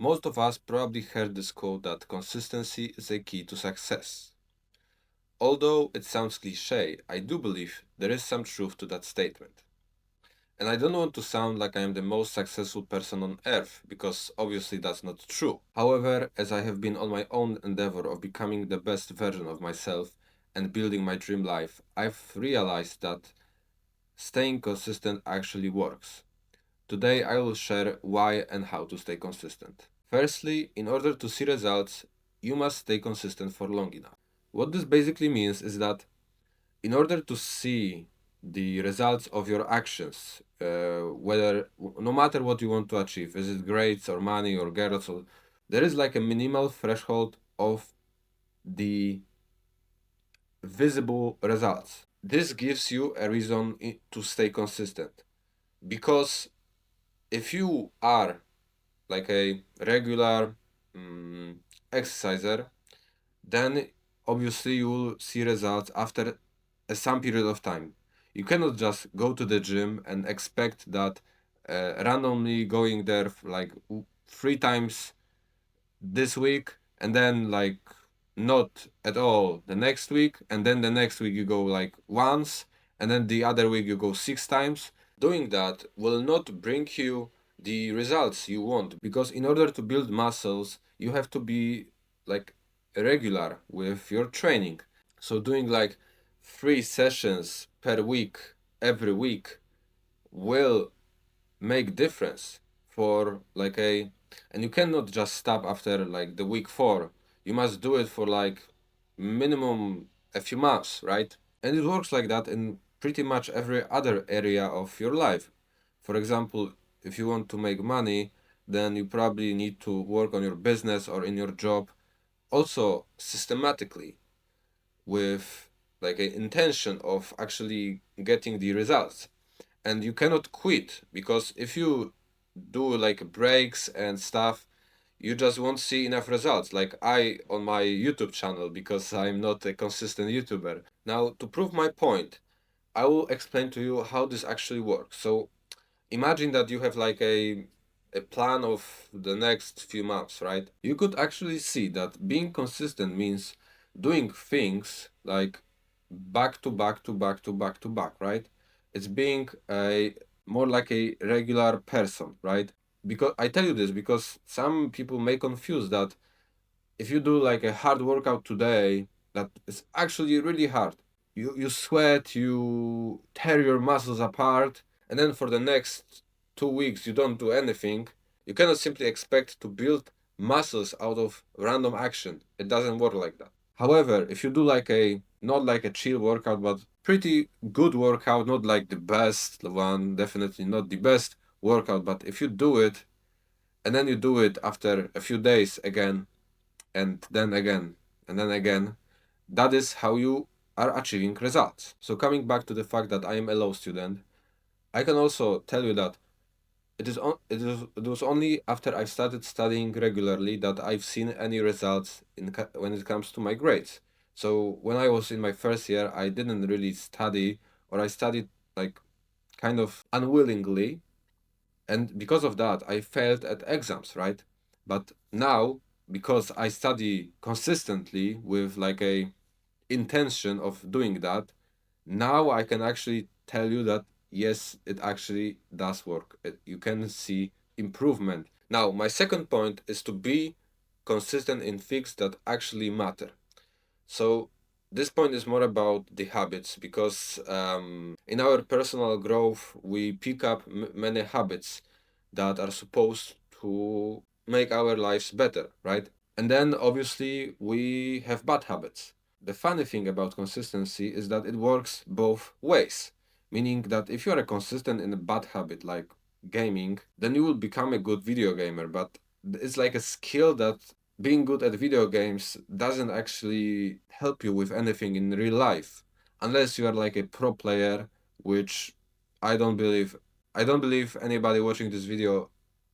Most of us probably heard this quote that consistency is a key to success. Although it sounds cliche, I do believe there is some truth to that statement. And I don't want to sound like I am the most successful person on earth, because obviously that's not true. However, as I have been on my own endeavor of becoming the best version of myself and building my dream life, I've realized that staying consistent actually works. Today I will share why and how to stay consistent. Firstly, in order to see results, you must stay consistent for long enough. What this basically means is that in order to see the results of your actions, whether no matter what you want to achieve, is it grades or money or girls, or there is like a minimal threshold of the visible results. This gives you a reason to stay consistent, because if you are like a regular um, exerciser, then obviously you will see results after some period of time. You cannot just go to the gym and expect that randomly going there like 3 times this week and then like not at all the next week, and then the next week you go like once, and then the other week you go 6 times. Doing that will not bring you the results you want, because in order to build muscles you have to be like regular with your training. So doing like 3 sessions per week every week will make difference for like a, and you cannot just stop after like the week 4. You must do it for like minimum a few months, right? And it works like that in pretty much every other area of your life. For example, if you want to make money, then you probably need to work on your business or in your job also systematically, with like an intention of actually getting the results. And you cannot quit, because if you do like breaks and stuff, you just won't see enough results, like I on my YouTube channel, because I'm not a consistent YouTuber. Now, to prove my point, I will explain to you how this actually works. So imagine that you have like a plan of the next few months, right? You could actually see that being consistent means doing things like back to back to back to back to back, right? It's being a more like a regular person, right? Because I tell you this because some people may confuse that if you do like a hard workout today, that is actually really hard. You sweat, you tear your muscles apart, and then for the next 2 weeks you don't do anything. You cannot simply expect to build muscles out of random action. It doesn't work like that. However, if you do like a not like a chill workout, but pretty good workout, not like the best one, definitely not the best workout, but if you do it and then you do it after a few days again, and then again, and then again, that is how you are achieving results. So coming back to the fact that I am a law student, I can also tell you that it was only after I started studying regularly that I've seen any results when it comes to my grades. So when I was in my first year, I didn't really study, or I studied like kind of unwillingly, and because of that I failed at exams, right? But now, because I study consistently with like a intention of doing that, now I can actually tell you that yes, it actually does work. You can see improvement. Now, my second point is to be consistent in things that actually matter. So this point is more about the habits, because in our personal growth we pick up many habits that are supposed to make our lives better, right? And then obviously we have bad habits. The funny thing about consistency is that it works both ways, meaning that if you are consistent in a bad habit like gaming, then you will become a good video gamer. But it's like a skill that being good at video games doesn't actually help you with anything in real life, unless you are like a pro player, which I don't believe. I don't believe anybody watching this video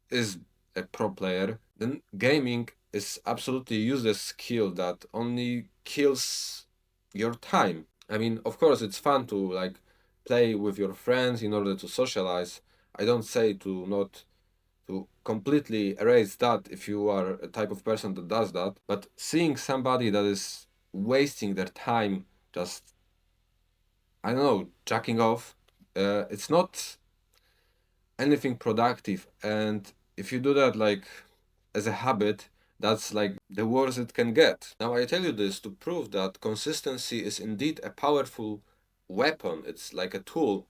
is a pro player. Then gaming is absolutely useless skill that only kills your time. I mean, of course, it's fun to like play with your friends in order to socialize. I don't say to not to completely erase that if you are a type of person that does that, but seeing somebody that is wasting their time just, I don't know, jacking off, it's not anything productive. And if you do that like as a habit, that's like the worst it can get. Now I tell you this to prove that consistency is indeed a powerful weapon. It's like a tool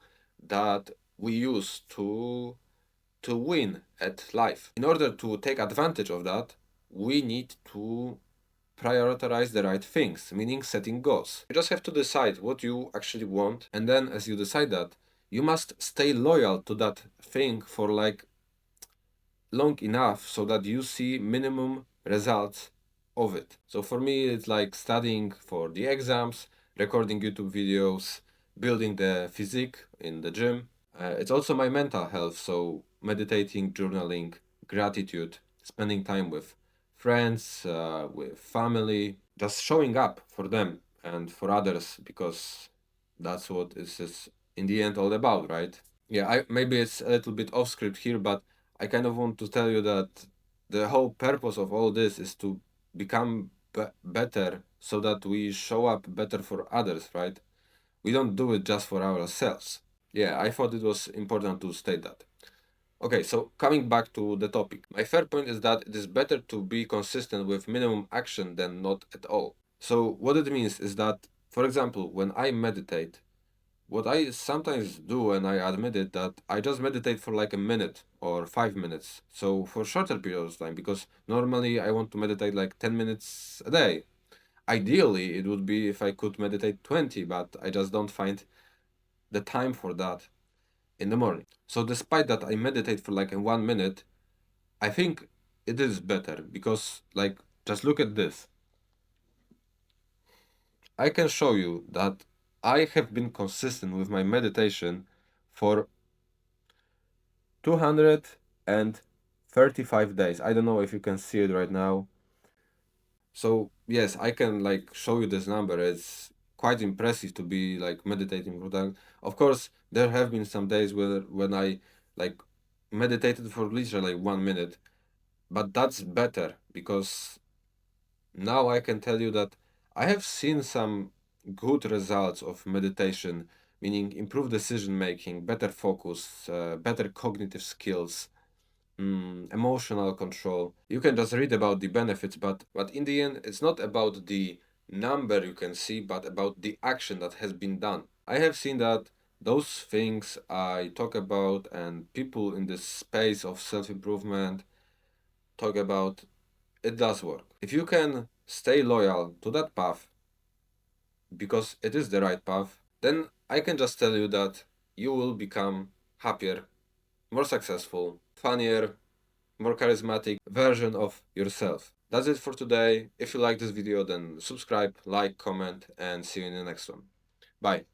that we use to win at life. In order to take advantage of that, we need to prioritize the right things, meaning setting goals. You just have to decide what you actually want, and then as you decide that, you must stay loyal to that thing for like long enough so that you see minimum results of it. So for me, it's like studying for the exams, recording YouTube videos, building the physique in the gym. It's also my mental health, so meditating, journaling, gratitude, spending time with friends, with family, just showing up for them and for others because that's what is in the end all about, right? Yeah, maybe it's a little bit off script here, but I kind of want to tell you that the whole purpose of all this is to become better so that we show up better for others, right? We don't do it just for ourselves. Yeah, I thought it was important to state that. Okay, so coming back to the topic, my third point is that it is better to be consistent with minimum action than not at all. So, what it means is that, for example, when I meditate, what I sometimes do, and I admit it, that I just meditate for like a minute or 5 minutes. So for shorter periods of time, because normally I want to meditate like 10 minutes a day. Ideally, it would be if I could meditate 20, but I just don't find the time for that in the morning. So despite that I meditate for like in 1 minute, I think it is better because like just look at this. I can show you that I have been consistent with my meditation for 235 days. I don't know if you can see it right now. So yes, I can like show you this number. It's quite impressive to be like meditating for that. Of course, there have been some days where when I like meditated for literally like 1 minute, but that's better because now I can tell you that I have seen some good results of meditation, meaning improved decision making, better focus, better cognitive skills, emotional control. You can just read about the benefits, but in the end, it's not about the number you can see, but about the action that has been done. I have seen that those things I talk about and people in this space of self improvement talk about, it does work. If you can stay loyal to that path because it is the right path, then I can just tell you that you will become happier, more successful, funnier, more charismatic version of yourself. That's it for today. If you like this video, then subscribe, like, comment, and see you in the next one. Bye.